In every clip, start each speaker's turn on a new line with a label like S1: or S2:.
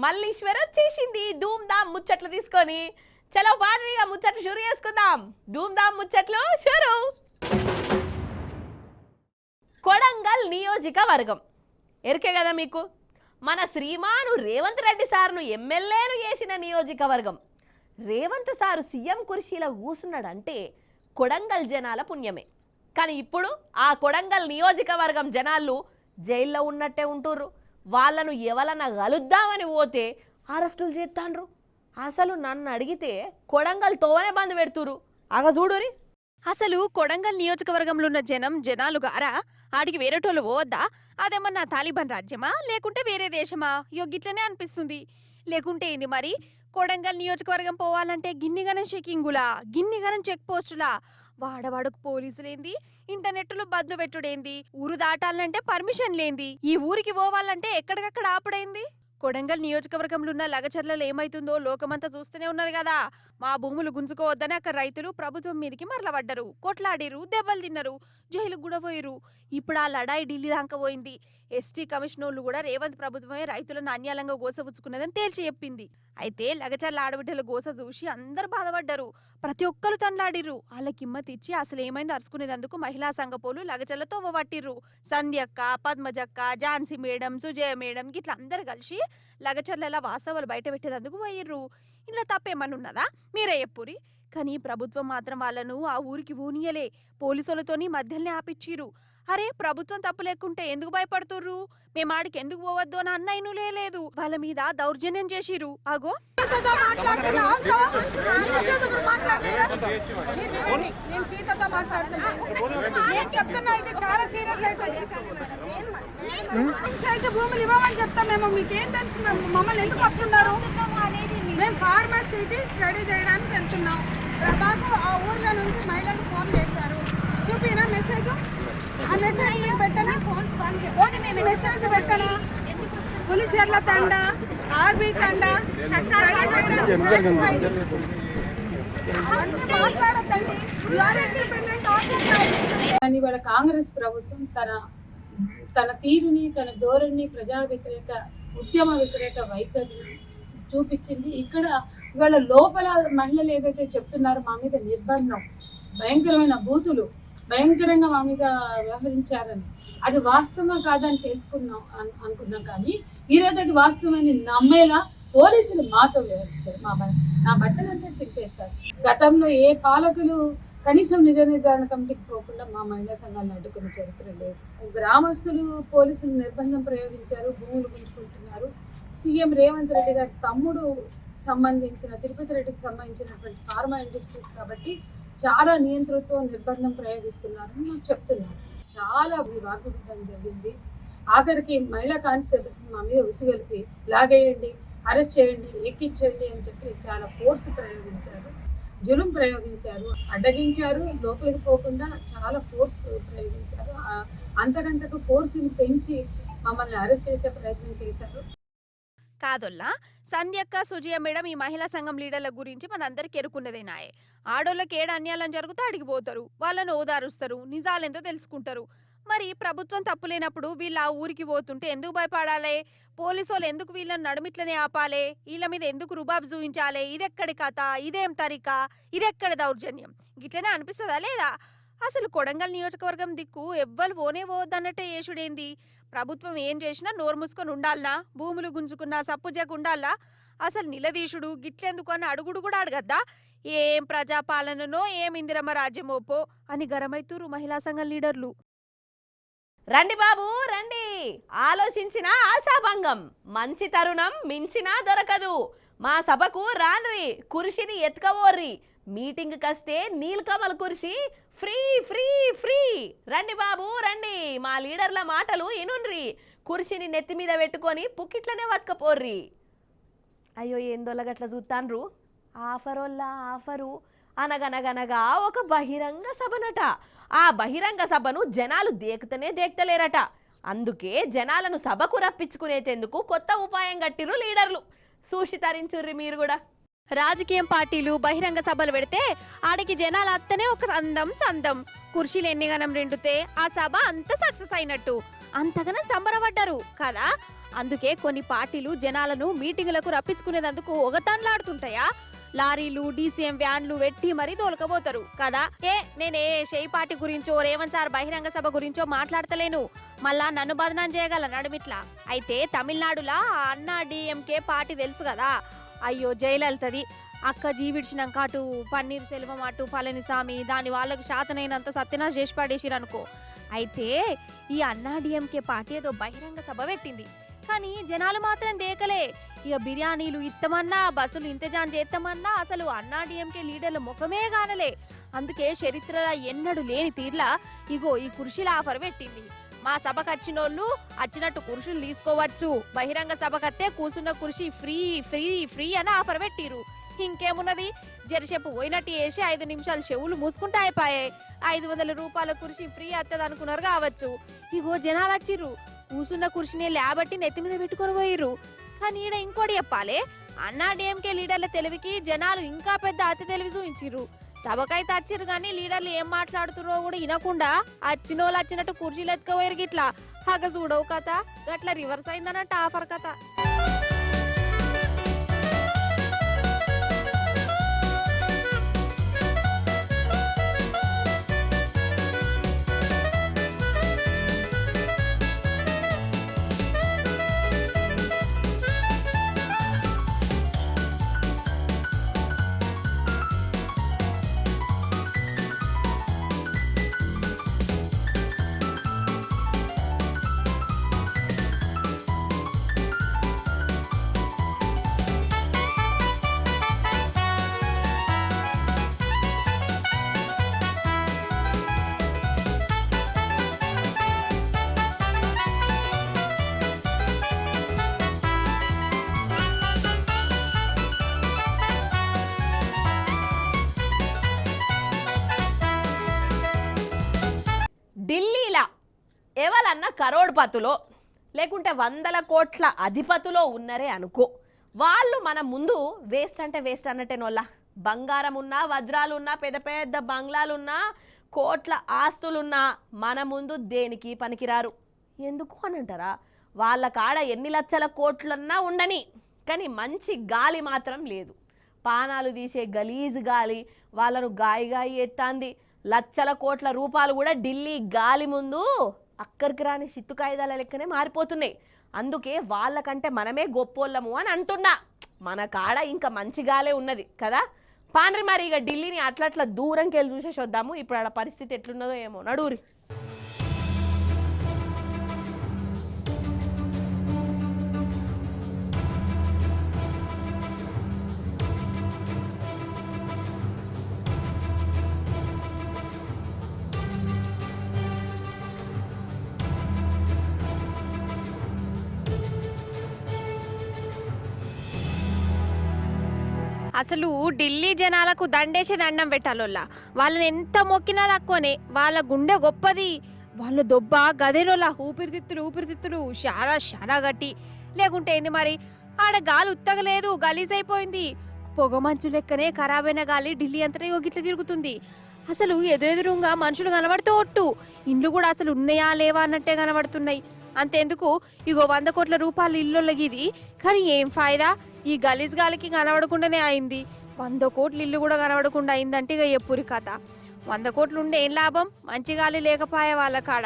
S1: మల్లీశ్వర వచ్చేసింది ధూమ్ ధామ్ ముచ్చట్లు తీసుకొని. చలో పాటగా ముచ్చట్లు షురు చేసుకుందాం. ధూమ్ ధామ్ ముచ్చట్లు షురు. కొడంగల్ నియోజకవర్గం ఎరికే కదా మీకు. మన శ్రీమాను రేవంత్ రెడ్డి సార్ను ఎమ్మెల్యేను చేసిన నియోజకవర్గం. రేవంత్ సారు సీఎం కుర్చీలో కూసున్నాడంటే కొడంగల్ జనాల పుణ్యమే. కానీ ఇప్పుడు ఆ కొడంగల్ నియోజకవర్గం జనాలు జైల్లో ఉన్నట్టే ఉంటుర్రు. వాళ్ళను ఎవరన్నా కలుద్దామని పోతే అరెస్టులు చేస్తాండ్రు. అసలు నన్ను అడిగితే కొడంగల్ తోవనే బంద్ పెడుతురు. అగ చూడురి.
S2: అసలు కొడంగల్ నియోజకవర్గంలో ఉన్న జనాలు గారా ఆడికి వేరేటోళ్ళు పోవద్దా? అదేమన్నా తాలిబాన్ రాజ్యమా లేకుంటే వేరే దేశమా? గిట్లనే అనిపిస్తుంది. లేకుంటే ఏంది మరి? కొడంగల్ నియోజకవర్గం పోవాలంటే గిన్నిగనం చెకింగులా, గిన్నిగనం చెక్ పోస్టులా, వాడవాడకు పోలీసులేంది, ఇంటర్నెట్లో బద్దు పెట్టుడేంది, ఊరు దాటాలంటే పర్మిషన్ లేంది, ఈ ఊరికి పోవాలంటే ఎక్కడికక్కడ ఆపడైంది. కొడంగల్ నియోజకవర్గంలో ఉన్న లగచర్లలో ఏమైతుందో లోకమంతా చూస్తూనే ఉన్నది కదా. మా భూములు గుంజుకోవద్దని అక్కడ రైతులు ప్రభుత్వం మీదకి మరలబడ్డరు, కొట్లాడిరు, దెబ్బలు తిన్నారు, జైలుకు కూడా పోయిరు. ఇప్పుడు ఆ లడాయి ఢిల్లీ దాకా పోయింది. ఎస్టీ కమిషనర్లు కూడా రేవంత్ ప్రభుత్వమే రైతులను అన్యాయంగా గోసపుచ్చుకున్నదని తేల్చి చెప్పింది. అయితే లగచర్ల ఆడబిడ్డల గోస చూసి అందరు బాధపడ్డారు. ప్రతి ఒక్కరు తండ్లాడిర్రు. వాళ్ళ కిమ్మత్ ఇచ్చి అసలు ఏమైంది అరుచుకునేందుకు మహిళా సంఘపోలు లగచర్ల తోవబట్టిర్రు. సంధ్యక్క, పద్మజక్క, ఝాన్సీ మేడం, సుజయ మేడం గిట్ల అందరు కలిసి లగచర్ల వాస్తవాలు బయట పెట్టేందుకు పోయిర్రు. ఇలా తప్పేమనున్నదా? మీరే చెప్పురి. కానీ ప్రభుత్వం మాత్రం వాళ్ళను ఆ ఊరికి ఊనియలే. పోలీసులతోని మధ్యలోనే ఆపిచ్చిరు. అరే, ప్రభుత్వం తప్పు లేకుంటే ఎందుకు భయపడుతుర్రు? మేమాడికి ఎందుకు పోవద్దు అని అన్నయ్యను లేదు. వాళ్ళ మీద దౌర్జన్యం చేసిరు. అగో
S3: భూములు ఇవ్వమని చెప్తాం మేము. మీకేం తెలుసు? మమ్మల్ని ఎందుకు వస్తున్నారు? మేము ఫార్మసిటీ స్టడీ చేయడానికి వెళ్తున్నాం. ప్రభాకు ఆ ఊర్లో నుంచి మహిళలు ఫోన్ చేశారు. చూపినా మెసేజ్? ఆ మెసేజ్ మేము పెట్టనా? మేము మెసేజ్ పెట్టనా? పులిచెర్ల తండ, ఆర్బీ తండ మాట్లాడద్దండి.
S4: కానీ ఇవాళ కాంగ్రెస్ ప్రభుత్వం తన తీరుని, తన ధోరణి, ప్రజా వ్యతిరేక, ఉద్యమ వ్యతిరేక వైఖరిని చూపించింది. ఇక్కడ ఇవాళ లోపల మహిళలు ఏదైతే చెప్తున్నారో మా మీద నిర్బంధం, భయంకరమైన బూతులు, భయంకరంగా మా మీద వ్యవహరించారని, అది వాస్తవం కాదని తెలుసుకున్నాం అనుకున్నాం. కానీ ఈరోజు అది వాస్తవమని నమ్మేలా పోలీసులు మాతో వ్యవహరించారు. నా బట్టలంతా చింపేశారు. గతంలో ఏ పాలకులు కనీసం నిజ నిర్ధారణ కమిటీకి పోకుండా మా మహిళా సంఘాలను అడ్డుకున్న చరిత్ర లేదు. గ్రామస్తులు పోలీసులు నిర్బంధం ప్రయోగించారు, భూములు గుంజుకుంటున్నారు. సీఎం రేవంత్ రెడ్డి గారి తమ్ముడు సంబంధించిన తిరుపతి రెడ్డికి సంబంధించినటువంటి ఫార్మా ఇండస్ట్రీస్ కాబట్టి చాలా నియంత్రణతో నిర్బంధం ప్రయోగిస్తున్నారని మాకు చెప్తున్నారు. చాలా వాగ్వివాదం జరిగింది. ఆఖరికి మహిళా కానిస్టేబుల్స్ మా మీద ఉసిగలిపి లాగేయండి, అరెస్ట్ చేయండి, ఎక్కించండి అని చెప్పి చాలా ఫోర్స్ ప్రయోగించారు, జులుం ప్రయోగించారు, అడ్డగించారు. లోపలికి పోకుండా చాలా ఫోర్స్ ప్రయోగించారు. అంతకంతకు ఫోర్స్ని పెంచి మమ్మల్ని అరెస్ట్ చేసే ప్రయత్నం చేశారు.
S2: కాదొల్లా సంధ్యక్క, సుజయ మేడం ఈ మహిళా సంఘం లీడర్ల గురించి మనందరికి ఎరుకున్నదేనాయే. ఆడోళ్ళకి ఏడ అన్యాయం జరిగితే అడిగిపోతారు, వాళ్ళను ఓదారుస్తారు, నిజాలేందో తెలుసుకుంటారు. మరి ప్రభుత్వం తప్పులేనప్పుడు వీళ్ళు ఆ ఊరికి పోతుంటే ఎందుకు భయపడాలి? పోలీసు వాళ్ళు ఎందుకు వీళ్ళని నడుమిట్లనే ఆపాలి? వీళ్ళ మీద ఎందుకు రుబాబు చూపించాలి? ఇదెక్కడి కథ, ఇదేం తరిక, ఇదెక్కడి దౌర్జన్యం? గిట్లనే అనిపిస్తుందా లేదా? అసలు కొడంగల్ నియోజకవర్గం దిక్కు ఎవ్వరు పోనే పోవద్దన్నట్టే యేసుడేంది? ప్రభుత్వం ఏం చేసినా నోరు మూసుకొని ఉండాలనా? భూములు గుంజుకున్నా సప్పుజకు ఉండాలా? అసలు నిలదీశుడు గిట్లెందుకు అని అడుగుడు కూడా అడగద్దా? ఏం ప్రజాపాలననో, ఏం ఇందిరమ్మ రాజ్యమోపో అని గరమైతురు మహిళా సంఘం లీడర్లు.
S1: రండి బాబు రండి, ఆలోచించిన ఆశాభంగం, మంచి తరుణం మించినా దొరకదు. మా సభకు రాన్రి, కుర్చీని ఎత్తుకవోర్రి. మీటింగ్ కస్తే నీలకమల కుర్చీ ఫ్రీ ఫ్రీ ఫ్రీ. రండి బాబు రండి, మా లీడర్ల మాటలు ఇనుండ్రి. కుర్చీని నెత్తి మీద పెట్టుకొని పుక్కిట్లనే పట్టుకపోర్రి. అయ్యో ఏందోళ్ళగట్లా చూస్తాన్రు. ఆఫరోల్లా ఆఫరు అనగనగనగా ఒక బహిరంగ సభనట. ఆ బహిరంగ సభను జనాలు దేక్తలేరట. అందుకే జనాలను సభకు రప్పించుకునేందుకు కొత్త ఉపాయం కట్టిరు లీడర్లు. చూసి తరించుర్రి మీరు కూడా.
S2: రాజకీయం పార్టీలు బహిరంగ సభలు పెడితే ఆడికి జనాలు అత్తనే ఒక సందం. కుర్చీలు ఎన్నిగనం రెండుతే ఆ సభ అంత సక్సెస్ అయినట్టు. అంతగానం సంబరపడ్డారు కదా. అందుకే కొన్ని పార్టీలు జనాలను మీటింగులకు రప్పించుకునేందుకు ఒకతాన్లాడుతుంటాయా? లారీలు డీసీఎం వ్యాన్లు వెట్టి మరీ దోలకపోతారు కదా. నేనే షేయి పార్టీ గురించో రేవంత్ సార్ బహిరంగ సభ గురించో మాట్లాడతలేను. మళ్ళా నన్ను బదనాం చేయగల నడుమిట్లా. అయితే తమిళనాడులా అన్నా డిఎంకే పార్టీ తెలుసు కదా. అయ్యో జయలలితది అక్క జీవిడిచినాక అటు పన్నీర్ సెల్వం అటు పళనిస్వామి దాని వాళ్ళకు శాతనైనంత సత్యనాశ చేసి పడేసిరనుకో. అయితే ఈ అన్నా డిఎంకే పార్టీ ఏదో బహిరంగ సభ పెట్టింది, కానీ జనాలు మాత్రం దేకలే. ఇక బిర్యానీలు ఇస్తామన్నా బస్సులు ఇంతజాం చేస్తామన్నా అసలు అన్నా డిఎంకే లీడర్ల ముఖమే కానలే. అందుకే చరిత్రలో ఎన్నడూ లేని తీర్లా ఇగో ఈ కుర్చీల ఆఫర్ పెట్టింది. మా సభకు వచ్చినోళ్ళు వచ్చినట్టు కుర్చీలు తీసుకోవచ్చు, బహిరంగ సభకత్తే కూర్చున్న కుర్చీ ఫ్రీ ఫ్రీ ఫ్రీ అని ఆఫర్ పెట్టిరు. ఇంకేమున్నది, జరసేపు పోయినట్టు వేసి 5 నిమిషాలు చెవులు మూసుకుంటే అయిపోయాయి. 500 రూపాయల కుర్చీ ఫ్రీ వస్తుంది అనుకున్నారు కావచ్చు. ఇగో జనాలు వచ్చిర్రు, కూసున్న కుర్చీని లేబట్టి నెత్తి మీద పెట్టుకొని పోయిర్రు. కానీ ఈడ ఇంకోటి చెప్పాలి, అన్నా డిఎంకే లీడర్ల తెలివికి జనాలు ఇంకా పెద్ద అతి తెలివి చూపించిర్రు. సభకైతే వచ్చిర్రు కానీ లీడర్లు ఏం మాట్లాడుతురో కూడా వినకుండా వచ్చినోళ్ళు వచ్చినట్టు కుర్చీలు ఎత్తుకోపోయారు. గిట్లా హగ చూడవు కథ, గట్లా రివర్స్ అయిందన్నట్టు ఆఫర్ కథ.
S1: ఢిల్లీలా ఎవరన్నా కరోడ్పతులో లేకుంటే 100 కోట్ల అధిపతులో ఉన్నరే అనుకో, వాళ్ళు మన ముందు వేస్ట్ అంటే వేస్ట్ అన్నట్టేనోళ్ళ. బంగారం ఉన్నా వజ్రాలు ఉన్నా పెద్ద పెద్ద బంగ్లాలున్నా కోట్ల ఆస్తులున్నా మన ముందు దేనికి పనికిరారు. ఎందుకు అని అంటారా, వాళ్ళ కాడ ఎన్ని లక్షల కోట్లన్నా ఉండని, కానీ మంచి గాలి మాత్రం లేదు. పానాలు తీసే గలీజ్ గాలి వాళ్ళను గాయి ఎత్తాంది. లక్షల కోట్ల రూపాయలు కూడా ఢిల్లీ గాలి ముందు అక్కడికి రాని చిత్తు కాయిదాల లెక్కనే మారిపోతున్నాయి. అందుకే వాళ్ళకంటే మనమే గొప్పోళ్ళము అని అంటున్నా. మన కాడ ఇంకా మంచి గాలే ఉన్నది కదా. పాండ్రి మరి ఇక ఢిల్లీని అట్లా దూరంకి వెళ్ళి చూసేసి వద్దాము. ఇప్పుడు ఆడ పరిస్థితి ఎట్లున్నదో ఏమో, నడూరి.
S2: అసలు ఢిల్లీ జనాలకు దండేసి దండం పెట్టాలోళ్ళ. వాళ్ళని ఎంత మొక్కినా తక్కువనే, వాళ్ళ గుండె గొప్పది. వాళ్ళ దొబ్బ గదేలోలా ఊపిరితిత్తులు చాలా చాలా గట్టి. లేకుంటే ఏంది మరి, ఆడ గాలి ఉత్తగలేదు, గలీజ్ అయిపోయింది. పొగ మంచు లెక్కనే ఖరాబైన గాలి ఢిల్లీ అంతటా గిట్ల తిరుగుతుంది. అసలు ఎదురెదురుగా మనుషులు కనబడితే ఒట్టు, ఇండ్లు కూడా అసలు ఉన్నాయా లేవా అన్నట్టే కనబడుతున్నాయి. అంతెందుకు, ఇగో 100 కోట్ల రూపాయలు ఇల్లులగిది, కానీ ఏం ఫాయిదా, ఈ గలీజ్ గాలికి కనబడకుండానే అయింది. 100 కోట్ల ఇల్లు కూడా కనబడకుండా అయిందంటే ఇక ఎప్పురి కథ. 100 కోట్లు ఉండే ఏం లాభం, మంచి గాలి లేకపోయే వాళ్ళ కాడ.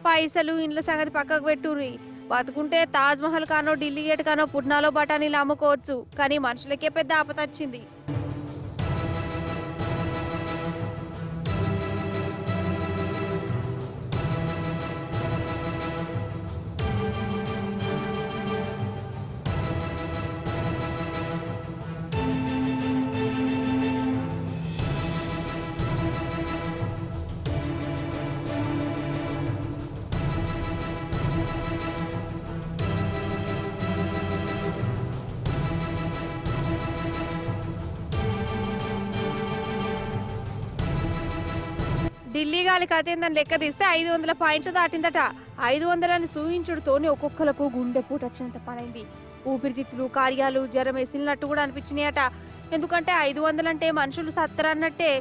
S2: పైసలు ఇండ్ల సంగతి పక్కకు పెట్టుర్రి. బతుకుంటే తాజ్ మహల్ కానో ఢిల్లీ గేట్ కానో పుట్నాలో బఠానీలు అమ్ముకోవచ్చు, కానీ మనుషులకే పెద్ద ఆపతొచ్చింది. ఢిల్లీ గాలి కథేందని లెక్క తీస్తే 500 పాయింట్లు దాటిందట. 500 సూయించుడుతోనే ఒక్కొక్కలకు గుండె పూట వచ్చినంత పనైంది. ఊపిరితిత్తులు కార్యాలు జ్వరం వేసినట్టు కూడా అనిపించినాయట. ఎందుకంటే 500 అంటే మనుషులు సత్తరన్నట్టే,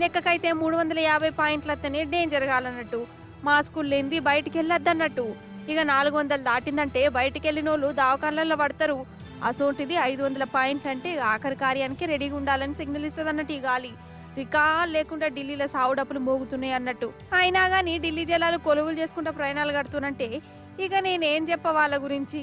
S2: లెక్కకైతే 350 పాయింట్లు అత్తనే డేంజర్ కాలన్నట్టు. మాస్కులు లేనిది బయటికి వెళ్ళొద్దన్నట్టు. ఇక 400 దాటిందంటే బయటికి వెళ్ళిన వాళ్ళు దవాఖానలలో పడతారు. అసోంటిది 500 పాయింట్లు అంటే ఇక ఆఖరి కార్యానికి రెడీగా ఉండాలని సిగ్నల్ ఇస్తుంది అన్నట్టు ఈ గాలి. రికాల్ లేకుండా ఢిల్లీలో సావుడప్పులు మోగుతున్నాయి అన్నట్టు. అయినా కానీ ఢిల్లీ జలాలు కొలువులు చేసుకుంటా ప్రయాణాలు కడుతున్నంటే ఇక నేనేం చెప్ప వాళ్ళ గురించి.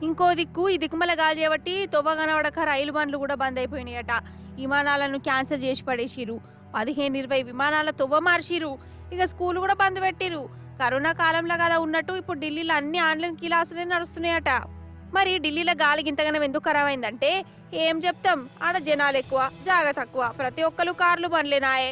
S2: ఇంకో దిక్కు ఈ దిక్కుమల గాలి చేయబట్టి తొవ్వ కనబడక రైలు బండ్లు కూడా బంద్ అయిపోయినాయట. విమానాలను క్యాన్సిల్ చేసి పడేసిరు. 15-20 విమానాల తొవ్వ మార్చిరు. ఇక స్కూల్ కూడా బంద్ పెట్టిరు. కరోనా కాలంలో కదా ఉన్నట్టు ఇప్పుడు ఢిల్లీలో అన్ని ఆన్లైన్ క్లాసులే నడుస్తున్నాయట. మరి ఢిల్లీలో గాలి గింతగానం ఎందుకు ఖరాబ్ అయిందంటే ఏం చెప్తాం, ఆడ జనాలు ఎక్కువ జాగ తక్కువ, ప్రతి ఒక్కరు కార్లు బండ్లేనాయే.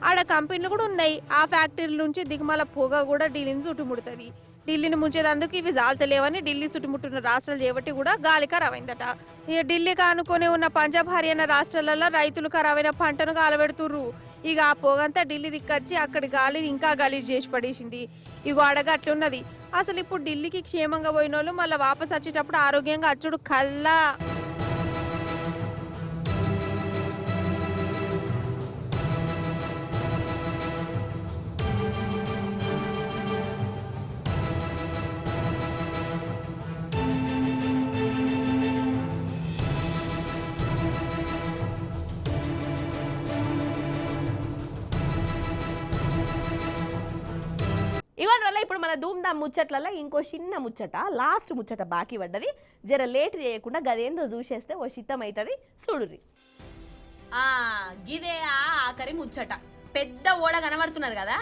S2: ఆడ కంపెనీలు కూడా ఉన్నాయి. ఆ ఫ్యాక్టరీల నుంచి దిగుమల పొగ కూడా ఢిల్లీని చుట్టుముడుతుంది. ఢిల్లీని ముంచేదందుకు ఇవి జాలతలేవని ఢిల్లీ చుట్టుముట్టిన రాష్ట్రాలు చేపట్టి కూడా గాలి ఖరాబైందట. ఇక ఢిల్లీకి ఆనుకొని ఉన్న పంజాబ్ హర్యానా రాష్ట్రాలలో రైతులు ఖరాబైన పంటను కాలబెడుతుర్రు. ఇక ఆ పొగంతా ఢిల్లీ దిక్కచ్చి అక్కడి గాలిని ఇంకా గలీజ్ చేసి పడేసింది. ఇగో అడగ అట్లున్నది. అసలు ఇప్పుడు ఢిల్లీకి క్షేమంగా పోయిన వాళ్ళు మళ్ళీ వాపస్ వచ్చేటప్పుడు ఆరోగ్యంగా అచ్చుడు కల్లా.
S1: ఇవన్న వల్ల ఇప్పుడు మన ధూమ్ధామ్ ముచ్చట్లలో ఇంకో చిన్న ముచ్చట, లాస్ట్ ముచ్చట బాకీ పడ్డది. జర లేట్ చేయకుండా గదేందో చూసేస్తే ఓ చిత్తం అవుతుంది. చూడుర్రి. గిదే ఆఖరి ముచ్చట. పెద్ద ఓడ కనబడుతున్నది కదా,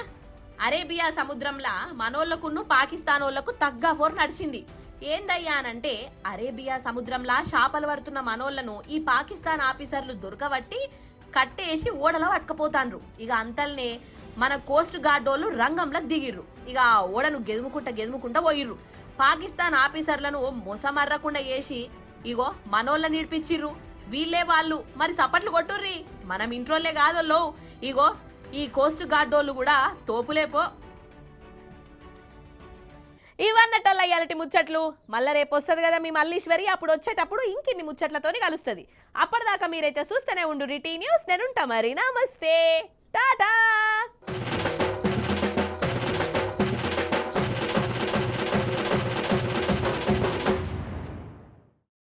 S1: అరేబియా సముద్రంలా మనోళ్లకును పాకిస్తాన్ ఓళ్లకు తగ్గ ఫోర్ నడిచింది. ఏందయ్యా అనంటే అరేబియా సముద్రంలా చేపలు పడుతున్న మనోళ్లను ఈ పాకిస్తాన్ ఆఫీసర్లు దొరకబట్టి కట్టేసి ఓడలో పట్టుకపోతాండ్రు. ఇక అంతల్నే మన కోస్ట్ గార్డ్ వాళ్ళు రంగంలో దిగిర్రు. ఇక ఆ ఓడను గెదుముకుంటా పోయిర్రు. పాకిస్తాన్ ఆఫీసర్లను మొసమర్రకుండా వేసి ఇగో మనోళ్ళ నిడిపించిర్రు. వీళ్ళే వాళ్ళు మరి చప్పట్లు కొట్టుర్రి, మనం ఇంట్రోళ్ళే కాదోళ్ళు. ఇగో ఈ కోస్ట్ గార్డ్ వాళ్ళు కూడా తోపులేపో. ఇవన్నట్టల్లా ఇయాలటి ముచ్చట్లు. మళ్ళీ రేపు వస్తుంది కదా మీ మల్లీశ్వరి, అప్పుడు వచ్చేటప్పుడు ఇంకిన్ని ముచ్చట్లతోని కలుస్తుంది. అప్పటిదాకా మీరైతే చూస్తూనే ఉండు టీ న్యూస్. నేనుంటా మరి. నమస్తే, టాటా.